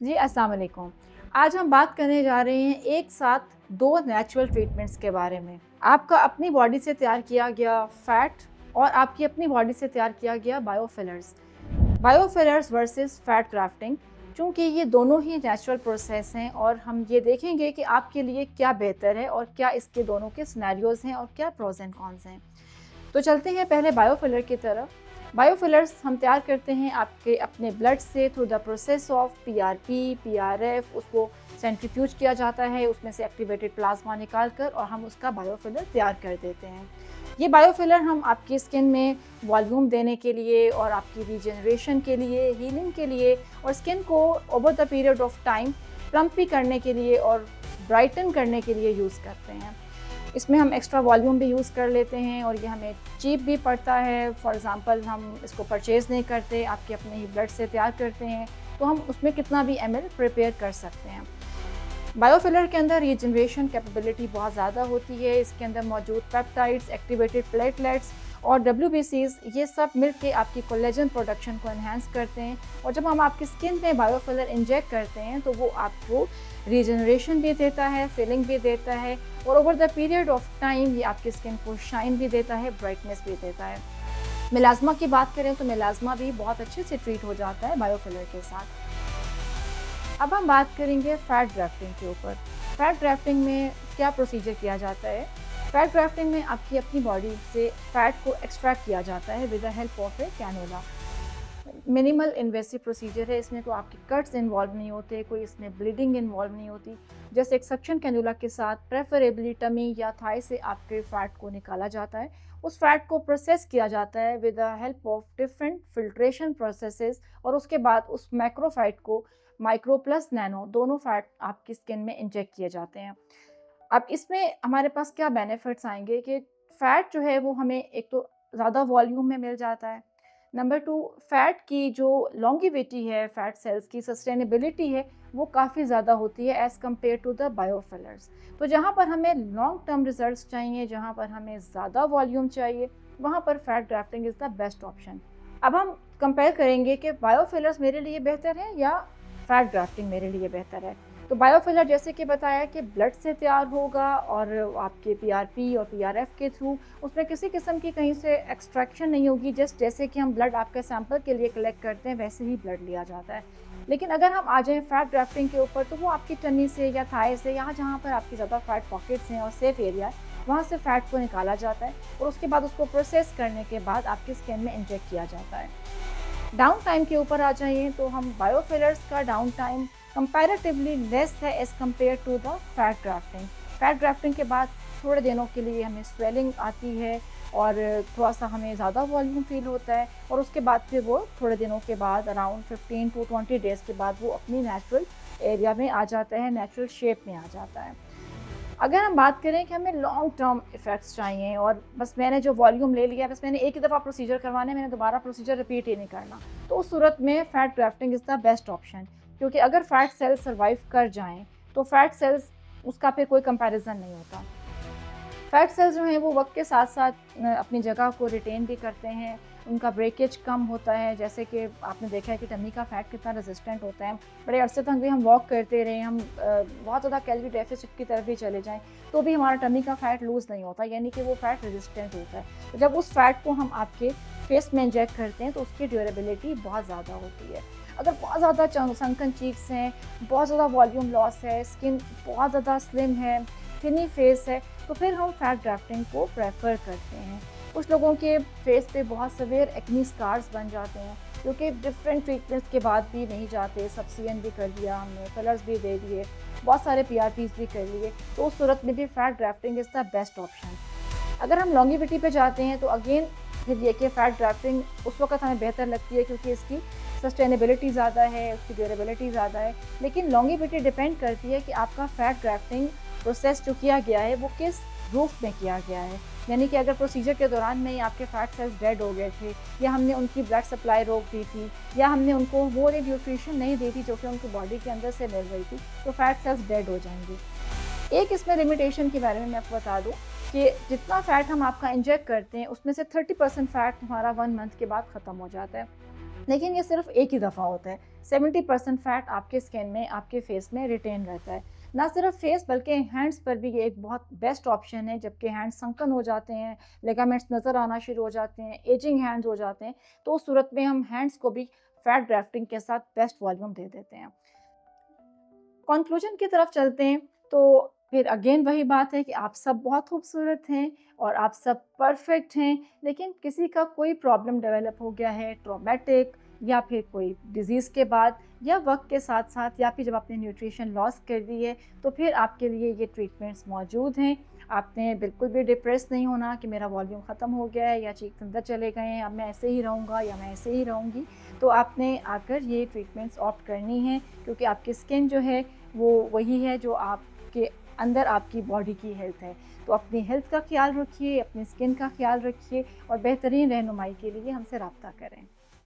जी, अस्सलाम वालेकुम। आज हम बात करने जा रहे हैं एक साथ 2 नेचुरल ट्रीटमेंट्स के बारे में। आपका अपनी बॉडी से तैयार किया गया फैट और आपकी अपनी बॉडी से तैयार किया गया बायोफिलर्स। बायोफिलर्स वर्सेस फैट ग्राफ्टिंग, चूँकि ये दोनों ही नेचुरल प्रोसेस हैं और हम ये देखेंगे कि आपके लिए क्या बेहतर है और क्या इसके दोनों के सिनेरियोज़ हैं और क्या प्रोज़ एंड कॉन्स हैं। तो चलते हैं पहले बायोफिलर की तरफ। बायोफिलर्स हम तैयार करते हैं आपके अपने ब्लड से through the process of PRP, PRF, उसको सेंट्रीफ्यूज किया जाता है, उसमें से एक्टिवेटेड प्लाज्मा निकाल कर और हम उसका बायोफिलर तैयार कर देते हैं। ये बायोफिलर हम आपकी स्किन में वॉल्यूम देने के लिए और आपकी रीजनरेशन के लिए, हीलिंग के लिए और स्किन को over the period of time plumpy करने के लिए और ब्राइटन करने के लिए यूज़ करते हैं। इसमें हम एक्स्ट्रा वॉल्यूम भी यूज़ कर लेते हैं और ये हमें चीप भी पड़ता है। फॉर एग्ज़ाम्पल हम इसको परचेज़ नहीं करते, आपके अपने ही ब्लड से तैयार करते हैं, तो हम उसमें कितना भी एमएल प्रिपेयर कर सकते हैं। बायोफिलर के अंदर रीजनरेशन कैपेबिलिटी बहुत ज़्यादा होती है। इसके अंदर मौजूद पेप्टाइड्स, एक्टिवेटेड प्लेटलेट्स और डब्ल्यूबीसीज़, ये सब मिलके आपकी कोलेजन प्रोडक्शन को एनहांस करते हैं और जब हम आपकी स्किन में बायोफिलर इंजेक्ट करते हैं तो वो आपको रीजनरेशन भी देता है, फिलिंग भी देता है और over the period of time ये आपकी स्किन को शाइन भी देता है, ब्राइटनेस भी देता है। मेलाज़्मा की बात करें तो मेलाज़्मा भी बहुत अच्छे से ट्रीट हो जाता है बायोफिलर के साथ। अब हम बात करेंगे फैट ग्राफ्टिंग के ऊपर। फैट ग्राफ्टिंग में क्या प्रोसीजर किया जाता है? फैट ग्राफ्टिंग में आपकी अपनी बॉडी से फैट को एक्सट्रैक्ट किया जाता है with the help of a cannula. Minimal invasive procedure है, इसमें कोई आपके कट्स इन्वॉल्व नहीं होते, कोई इसमें ब्लीडिंग इन्वॉल्व नहीं होती। जैसे एक सक्शन कैनुला के साथ प्रेफरेबली टमी या थाई से आपके फैट को निकाला जाता है। उस फैट को प्रोसेस किया जाता है with the help of different filtration processes और उसके बाद उस मैक्रोफैट को माइक्रो प्लस नैनो दोनों फैट आपकी स्किन में इंजेक्ट किए जाते हैं। अब इसमें हमारे पास क्या बेनिफिट्स आएंगे कि फ़ैट जो है वो हमें एक तो ज़्यादा वॉल्यूम में मिल जाता है। नंबर 2, फ़ैट की जो लॉन्गेविटी है, फ़ैट सेल्स की सस्टेनेबिलिटी है, वो काफ़ी ज़्यादा होती है एज़ कम्पेयर टू द बायोफिलर्स। तो जहाँ पर हमें लॉन्ग टर्म रिजल्ट्स चाहिए, जहाँ पर हमें ज़्यादा वॉल्यूम चाहिए, वहाँ पर fat grafting is the best option. अब हम कंपेयर करेंगे कि बायोफिलर्स मेरे लिए बेहतर है या फ़ैट ग्राफ्टिंग मेरे लिए बेहतर है। तो बायोफिलर जैसे कि बताया कि ब्लड से तैयार होगा और आपके पीआरपी और पीआरएफ के थ्रू उसमें किसी किस्म की कहीं से एक्सट्रैक्शन नहीं होगी। जस्ट जैसे कि हम ब्लड आपके सैंपल के लिए कलेक्ट करते हैं वैसे ही ब्लड लिया जाता है। लेकिन अगर हम आ जाएँ फैट ग्राफ्टिंग के ऊपर तो वो आपकी टमी से या थाई से, यहाँ जहाँ पर आपकी ज़्यादा फैट पॉकेट्स हैं और सेफ एरिया है, वहाँ से फैट को निकाला जाता है और उसके बाद उसको प्रोसेस करने के बाद आपकी स्किन में इंजेक्ट किया जाता है। डाउन टाइम के ऊपर आ जाइए तो हम बायोफिलर्स का डाउन टाइम कंपैरेटिवली लेस है as compared to the fat grafting. Fat grafting के बाद थोड़े दिनों के लिए हमें स्वेलिंग आती है और थोड़ा-सा हमें ज़्यादा वॉल्यूम फ़ील होता है और उसके बाद फिर वो थोड़े दिनों के बाद अराउंड 15 टू 20 डेज़ के बाद वो अपनी नेचुरल एरिया में आ जाता है, नेचुरल शेप में आ जाता है। अगर हम बात करें कि हमें लॉन्ग टर्म इफ़ेक्ट्स चाहिए और बस मैंने जो वॉल्यूम ले लिया, बस मैंने एक ही दफ़ा प्रोसीजर करवाना है, मैंने दोबारा प्रोसीजर रिपीट ही नहीं करना, तो उस सूरत में fat grafting is the best option. क्योंकि अगर फैट सेल्स सर्वाइव कर जाएँ, तो फैट सेल्स उसका फिर कोई कंपैरिज़न नहीं होता। फैट सेल्स जो हैं वो वक्त के साथ साथ अपनी जगह को रिटेन भी करते हैं, उनका ब्रेकेज कम होता है। जैसे कि आपने देखा है कि टमी का फ़ैट कितना रेजिस्टेंट होता है। बड़े अरसे तक भी हम वॉक करते रहें, हम बहुत ज़्यादा कैलोरी डेफिसिट की तरफ भी चले जाएँ, तो भी हमारा टमी का फ़ैट लूज़ नहीं होता, यानी कि वो फ़ैट रेजिस्टेंट होता है। तो जब उस फ़ैट को हम आपके फेस में इंजेक्ट करते हैं तो उसकी ड्यूरेबिलिटी बहुत ज़्यादा होती है। अगर बहुत ज़्यादा संकन चीक्स हैं, बहुत ज़्यादा वॉल्यूम लॉस है, स्किन बहुत ज़्यादा स्लिम है, थिनी फेस है, तो फिर हम फैट ग्राफ्टिंग को प्रेफर करते हैं। कुछ लोगों के फेस पे बहुत सवेयर एक्नी स्कार्स बन जाते हैं, जो कि डिफरेंट ट्रीटमेंट्स के बाद भी नहीं जाते। सब्सियन भी कर लिया हमने, फिलर्स भी दे दिए, बहुत सारे पीआरपीज़ भी कर लिए, तो उस सूरत में भी fat grafting is the best option. अगर हम लॉन्गेविटी पे जाते हैं तो अगेन फिर ये कि फ़ैट ग्राफ्टिंग उस वक़्त हमें बेहतर लगती है क्योंकि इसकी सस्टेनेबिलिटी ज़्यादा है, उसकी ड्यूरेबिलिटी ज़्यादा है। लेकिन लॉन्गेविटी डिपेंड करती है कि आपका फ़ैट ग्राफ्टिंग प्रोसेस जो किया गया है वो किस रूट में किया गया है। यानी कि अगर प्रोसीजर के दौरान में ही आपके फैट सेल्स डेड हो गए थे या हमने उनकी ब्लड सप्लाई रोक दी थी या हमने उनको वो वाली न्यूट्रिशन नहीं दी थी जो कि उनकी बॉडी के अंदर से मिल रही थी, तो फैट सेल्स डेड हो जाएंगे। एक इसमें लिमिटेशन के बारे में मैं आपको बता दूं कि जितना फ़ैट हम आपका इंजेक्ट करते हैं उसमें से 30% फ़ैट हमारा 1 मंथ के बाद ख़त्म हो जाता है। लेकिन ये सिर्फ एक ही दफ़ा होता है। 70% फैट आपके स्किन में, आपके फेस में रिटेन रहता है। ना सिर्फ फेस बल्कि हैंड्स पर भी ये एक बहुत बेस्ट ऑप्शन है। जबकि हैंड्स संकन हो जाते हैं, लिगामेंट्स नज़र आना शुरू हो जाते हैं, एजिंग हैंड्स हो जाते हैं, तो उस सूरत में हम हैंड्स को भी फैट ग्राफ्टिंग के साथ बेस्ट वॉल्यूम दे देते हैं। कंक्लूजन की तरफ चलते हैं, तो फिर अगेन वही बात है कि आप सब बहुत खूबसूरत हैं और आप सब परफेक्ट हैं, लेकिन किसी का कोई प्रॉब्लम डेवलप हो गया है, ट्रॉमेटिक या फिर कोई डिज़ीज़ के बाद या वक्त के साथ साथ या फिर जब आपने न्यूट्रिशन लॉस कर दी है, तो फिर आपके लिए ये ट्रीटमेंट्स मौजूद हैं। आपने बिल्कुल भी डिप्रेस नहीं होना कि मेरा वॉल्यूम ख़त्म हो गया है या चीक्स अंदर चले गए हैं, अब मैं ऐसे ही रहूँगा या मैं ऐसे ही रहूँगी। तो आपने आकर ये ट्रीटमेंट्स ऑप्ट करनी है, क्योंकि आपकी स्किन जो है वो वही है जो आपके अंदर आपकी बॉडी की हेल्थ है। तो अपनी हेल्थ का ख्याल रखिए, अपनी स्किन का ख्याल रखिए और बेहतरीन रहनुमाई के लिए हमसे राब्ता करें।